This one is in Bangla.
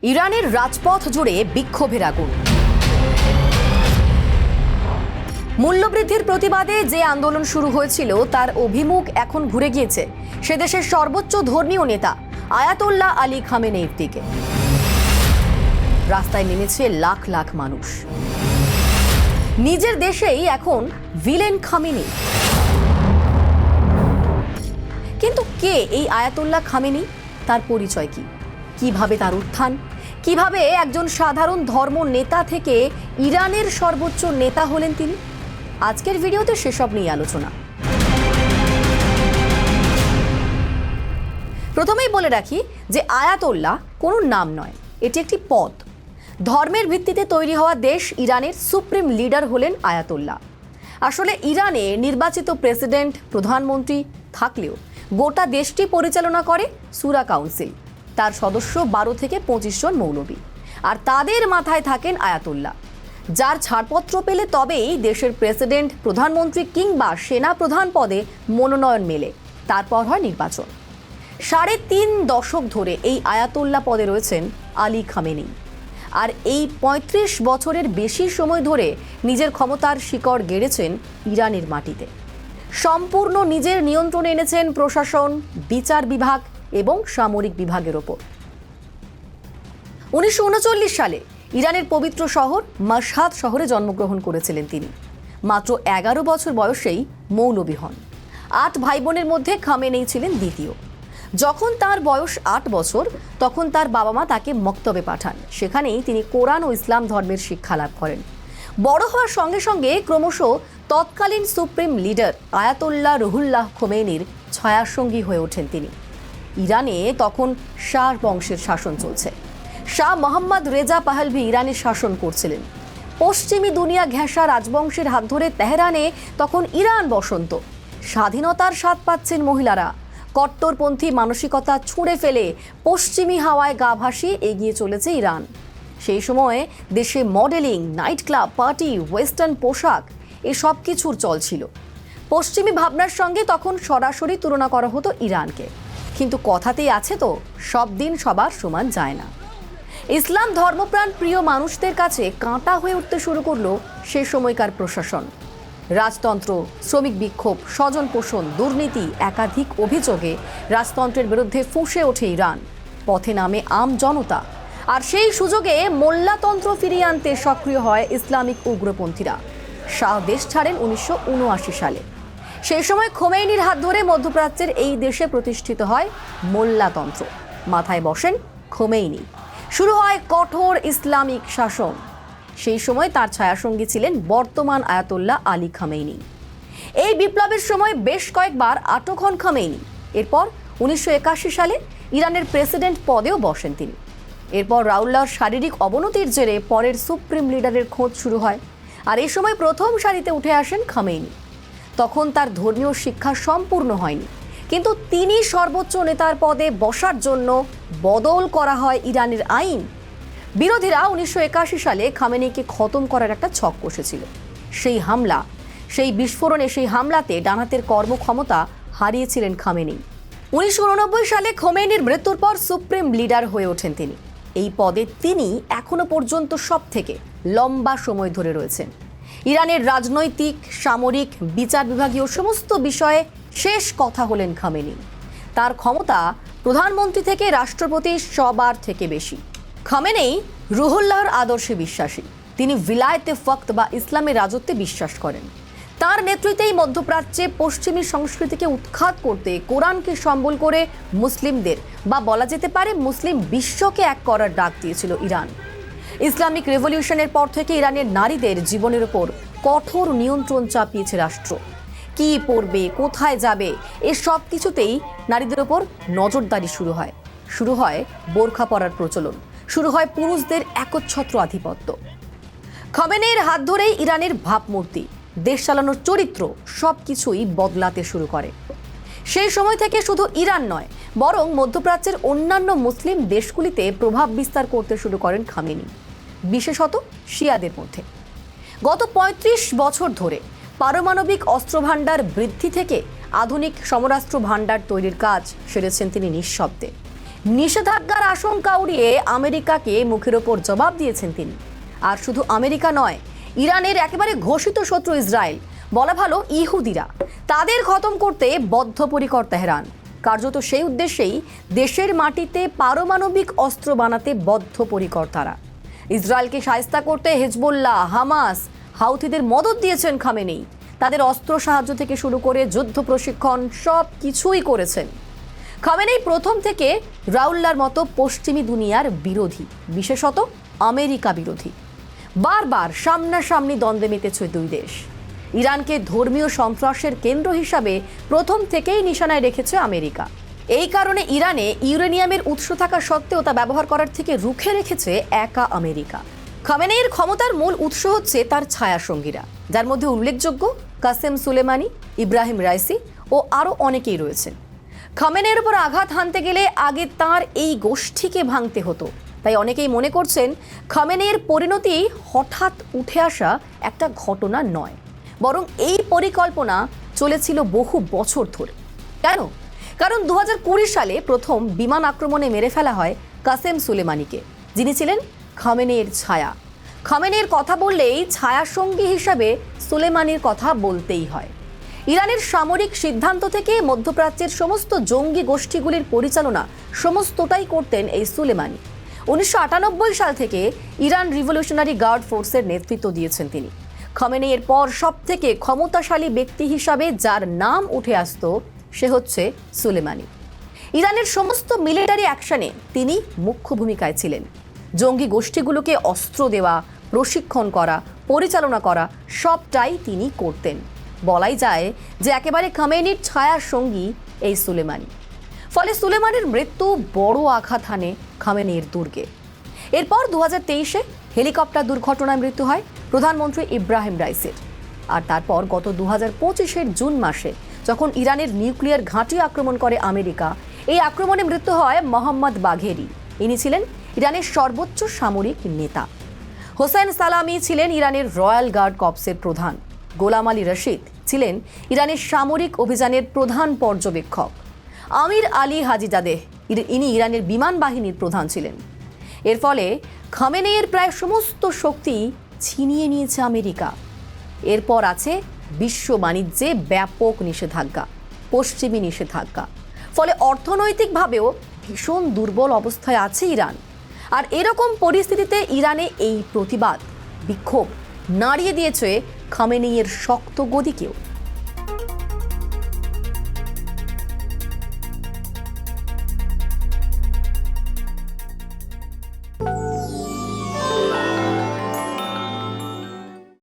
ইরানের রাজপথ জুড়ে বিক্ষোভের আগুন। মূল্যবৃদ্ধির প্রতিবাদে যে আন্দোলন শুরু হয়েছিল তার অভিমুখ এখন ঘুরে গিয়েছে সে দেশের সর্বোচ্চ ধর্মীয় নেতা আয়াতোল্লাহ আলী খামেনেইর দিকে। রাস্তায় নেমেছে লাখ লাখ মানুষ। নিজের দেশেই এখন ভিলেন খামেনি। কিন্তু কে এই আয়াতোল্লাহ খামেনি? তার পরিচয় কি? কিভাবে তার উত্থান? কিভাবে একজন সাধারণ ধর্ম নেতা থেকে ইরানের সর্বোচ্চ নেতা হলেন তিনি? আজকের ভিডিওতে সেসব নিয়ে আলোচনা। প্রথমেই বলে রাখি যে আয়াতোল্লাহ কোনো নাম নয়, এটি একটি পদ। ধর্মের ভিত্তিতে তৈরি হওয়া দেশ ইরানের সুপ্রিম লিডার হলেন আয়াতোল্লাহ। আসলে ইরানে নির্বাচিত প্রেসিডেন্ট, প্রধানমন্ত্রী থাকলেও গোটা দেশটি পরিচালনা করে সুরা কাউন্সিল। তার সদস্য 12 থেকে 25 জন মৌলবী, আর তাদের মাথায় থাকেন আয়াতোল্লাহ, যার ছাড়পত্র পেলে তবেই দেশের প্রেসিডেন্ট, প্রধানমন্ত্রী কিংবা সেনা প্রধান পদে মনোনয়ন মেলে। তারপর হয় নির্বাচন। 3.5 দশক ধরে এই আয়াতোল্লাহ পদে রয়েছেন আলী খামেনি, আর এই 35 বছরের বেশি সময় ধরে নিজের ক্ষমতার শিকড় গেড়েছেন ইরানের মাটিতে। সম্পূর্ণ নিজের নিয়ন্ত্রণে এনেছেন প্রশাসন, বিচার বিভাগ এবং সামরিক বিভাগের ওপর। 1939 সালে ইরানের পবিত্র শহর মাশহাদ শহরে জন্মগ্রহণ করেছিলেন তিনি। মাত্র 11 বছর বয়সেই মৌলবী হন। 8 ভাই বোনের মধ্যে খামেনেই ছিলেন দ্বিতীয়। যখন তার বয়স 8 বছর, তখন তার বাবা মা তাকে মক্তবে পাঠান। সেখানেই তিনি কোরআন ও ইসলাম ধর্মের শিক্ষা লাভ করেন। বড় হওয়ার সঙ্গে সঙ্গে ক্রমশ তৎকালীন সুপ্রিম লিডার আয়াতোল্লাহ রুহুল্লাহ খোমেনির ছায়াসঙ্গী হয়ে ওঠেন তিনি। ইরানে তখন শাহ বংশের শাসন চলছে। শাহ মোহাম্মদ রেজা পাহলভি ইরানে শাসন করছিলেন। পশ্চিমী দুনিয়া ঘেঁষা রাজবংশের হাত ধরে তেহরানে তখন ইরান বসন্ত। স্বাধীনতার স্বাদ পাচ্ছেন মহিলারা। কট্টরপন্থী মানসিকতা ছুঁড়ে ফেলে পশ্চিমী হাওয়ায় গা ভাসিয়ে এগিয়ে চলেছে ইরান। সেই সময়ে দেশে modelling, night club, party, western পোশাক এসব কিছুর চল ছিল। পশ্চিমী ভাবনার সঙ্গে তখন সরাসরি তুলনা করা হতো ইরানকে। কিন্তু কথাতেই আছে তো, সব দিন সবার সমান যায় না। ইসলাম ধর্মপ্রাণ প্রিয় মানুষদের কাছে কাঁটা হয়ে উঠতে শুরু করলো সে সময়কার প্রশাসন। রাজতন্ত্র, শ্রমিক বিক্ষোভ, স্বজন পোষণ, দুর্নীতি, একাধিক অভিযোগে রাজতন্ত্রের বিরুদ্ধে ফুঁসে ওঠে ইরান। পথে নামে আম জনতা। আর সেই সুযোগে মোল্লাতন্ত্র ফিরিয়ে আনতে সক্রিয় হয় ইসলামিক উগ্রপন্থীরা। শাহ দেশ ছাড়েন 1979 সালে। সেই সময় খোমেনির হাত ধরে মধ্যপ্রাচ্যের এই দেশে প্রতিষ্ঠিত হয় মোল্লাতন্ত্র। মাথায় বসেন খোমেনি। শুরু হয় কঠোর ইসলামিক শাসন। সেই সময় তার ছায়াসঙ্গী ছিলেন বর্তমান আয়াতোল্লাহ আলী খামেনি। এই বিপ্লবের সময় বেশ কয়েকবার আটক হন খামেনি। এরপর 1981 সালে ইরানের প্রেসিডেন্ট পদেও বসেন তিনি। এরপর রাউল্লাহর শারীরিক অবনতির জেরে পরের সুপ্রিম লিডারের খোঁজ শুরু হয়। আর এই সময় প্রথম সারিতে উঠে আসেন খামেনি। তখন তার ধর্মীয় শিক্ষা সম্পূর্ণ হয়নি, কিন্তু তিনি সর্বোচ্চ নেতার পদে বসার জন্য বদল করা হয় ইরানের আইন। বিরোধীরা 1981 সালে খামেনিকে খতম করার একটা ছক কষেছিল। সেই বিস্ফোরণে, সেই হামলাতে ডানহাতের কর্মক্ষমতা হারিয়েছিলেন খামেনি। 1989 সালে খোমেনির মৃত্যুর পর সুপ্রিম লিডার হয়ে ওঠেন তিনি। এই পদে তিনি এখনো পর্যন্ত সব থেকে লম্বা সময় ধরে রয়েছেন। ইরানের রাজনৈতিক, সামরিক, বিচার বিভাগীয় সমস্ত বিষয়ে শেষ কথা হলেন খামেনি। তার ক্ষমতা প্রধানমন্ত্রী থেকে রাষ্ট্রপতি সবার থেকে বেশি। খামেনি রুহুল্লাহর আদর্শে বিশ্বাসী। তিনি ভিলায়েতে ফকত বা ইসলামের রাজত্বে বিশ্বাস করেন। তার নেতৃত্বেই মধ্যপ্রাচ্যে পশ্চিমী সংস্কৃতিকে উৎখাত করতে কোরআনকে সম্বল করে মুসলিমদের, বা বলা যেতে পারে মুসলিম বিশ্বকে এক করার ডাক দিয়েছিল ইরান। ইসলামিক রেভলিউশনের পর থেকে ইরানের নারীদের জীবনের উপর কঠোর নিয়ন্ত্রণ চাপিয়েছে রাষ্ট্র। কি পড়বে, কোথায় যাবে, এসব কিছুতেই নারীদের ওপর নজরদারি শুরু হয় বোরখা পরার প্রচলন, শুরু হয় পুরুষদের একচ্ছত্র আধিপত্য। খোমেনির হাত ধরেই ইরানের ভাবমূর্তি, দেশ চালানোর চরিত্র সবকিছুই বদলাতে শুরু করে। সেই সময় থেকে শুধু ইরান নয়, বরং মধ্যপ্রাচ্যের অন্যান্য মুসলিম দেশগুলিতে প্রভাব বিস্তার করতে শুরু করেন খামেনি, বিশেষত শিয়াদের মধ্যে। গত 35 বছর ধরে পারমাণবিক অস্ত্রভাণ্ডার বৃদ্ধি থেকে আধুনিক সমরাস্ত্র ভাণ্ডার তৈরির কাজ সেরেছেন তিনি নিঃশব্দে। নিষেধাজ্ঞার আশঙ্কা উড়িয়ে আমেরিকাকে মুখের ওপর জবাব দিয়েছেন তিনি। আর শুধু আমেরিকা নয়, ইরানের একেবারে ঘোষিত শত্রু ইসরায়েল, বলা ভালো ইহুদিরা, তাদের খতম করতে বদ্ধপরিকর তেহরান। কার্যত সেই উদ্দেশ্যেই দেশের মাটিতে পারমাণবিক অস্ত্র বানাতে বদ্ধপরিকর তারা। ইসরায়েলকে শায়েস্তা করতে হেজবুল্লাহ, হামাস, হাউথিদের মদদ দিয়েছেন খামেনেই। তাদের অস্ত্র সাহায্য থেকে শুরু করে যুদ্ধ প্রশিক্ষণ সব কিছুই করেছেন। খামেনেই প্রথম থেকে রাউল্লার মতো পশ্চিমী দুনিয়ার বিরোধী, বিশেষত আমেরিকা বিরোধী। বারবার সামনাসামনি দ্বন্দ্বে মেতেছে দুই দেশ। ইরানকে ধর্মীয় সন্ত্রাসের কেন্দ্র হিসাবে প্রথম থেকেই নিশানায় রেখেছে আমেরিকা। এই কারণে ইরানে ইউরেনিয়ামের উৎস থাকা সত্ত্বেও তা ব্যবহার করার থেকে রুখে রেখেছে একা আমেরিকা। খামেনেইর ক্ষমতার মূল উৎস হচ্ছে তার ছায়াসঙ্গীরা, যার মধ্যে উল্লেখযোগ্য কাসেম সুলেমানি, ইব্রাহিম রাইসি ও আরও অনেকেই রয়েছেন। খামেনেইর উপর আঘাত হানতে গেলে আগে তার এই গোষ্ঠীকে ভাঙতে হতো। তাই অনেকেই মনে করছেন খামেনেইর পরিণতি হঠাৎ উঠে আসা একটা ঘটনা নয়, বরং এই পরিকল্পনা চলেছিল বহু বছর ধরে। কেন? কারণ 2020 সালে প্রথম বিমান আক্রমণে মেরে ফেলা হয় কাসেম সুলেমানিকে, যিনি ছিলেন খামেনেইর ছায়া। খামেনেইর কথা বললেই ছায়াসঙ্গী হিসাবে সুলেমানির কথা বলতেই হয়। ইরানের সামরিক সিদ্ধান্ত থেকে মধ্যপ্রাচ্যের সমস্ত জঙ্গি গোষ্ঠীগুলির পরিচালনা সমস্তটাই করতেন এই সুলেমানি। 1998 সাল থেকে ইরান রিভলিউশনারি গার্ড ফোর্সের নেতৃত্ব দিয়েছেন তিনি। খামেনেইর পর সব থেকে ক্ষমতাশালী ব্যক্তি হিসাবে যার নাম উঠে আসতো সে হচ্ছে সুলেমানি। ইরানের সমস্ত মিলিটারি অ্যাকশনে তিনি মুখ্য ভূমিকায় ছিলেন। জঙ্গি গোষ্ঠীগুলোকে অস্ত্র দেওয়া, প্রশিক্ষণ করা, পরিচালনা করা সবটাই তিনি করতেন। বলাই যায় যে একেবারে খামেনির ছায়ার সঙ্গী এই সুলেমানি। ফলে সুলেমানির মৃত্যু বড় আঘাত হানে খামেনির দুর্গে। এরপর 2023-এ হেলিকপ্টার দুর্ঘটনায় মৃত্যু হয় প্রধানমন্ত্রী ইব্রাহিম রাইসির। আর তারপর গত 2025-এর জুন মাসে যখন ইরানের নিউক্লিয়ার ঘাঁটি আক্রমণ করে আমেরিকা, এই আক্রমণে মৃত্যু হয় মোহাম্মদ বাঘেরি। ইনি ছিলেন ইরানের সর্বোচ্চ সামরিক নেতা। হোসেন সালামি ছিলেন ইরানের রয়্যাল গার্ড কর্পসের প্রধান। গোলাম আলী রশিদ ছিলেন ইরানের সামরিক অভিযানের প্রধান পর্যবেক্ষক। আমির আলী হাজিজাদেহ, ইনি ইরানের বিমান বাহিনীর প্রধান ছিলেন। এর ফলে খামেনেইর প্রায় সমস্ত শক্তি ছিনিয়ে নিয়েছে আমেরিকা। এরপর আছে বিশ্ব বাণিজ্যে ব্যাপক নিষেধাজ্ঞা, পশ্চিমী নিষেধাজ্ঞা। ফলে অর্থনৈতিকভাবেও ভীষণ দুর্বল অবস্থায় আছে ইরান। আর এরকম পরিস্থিতিতে ইরানে এই প্রতিবাদ, বিক্ষোভ নাড়িয়ে দিয়েছে খামেনেইয়ের শক্ত গদিকেও।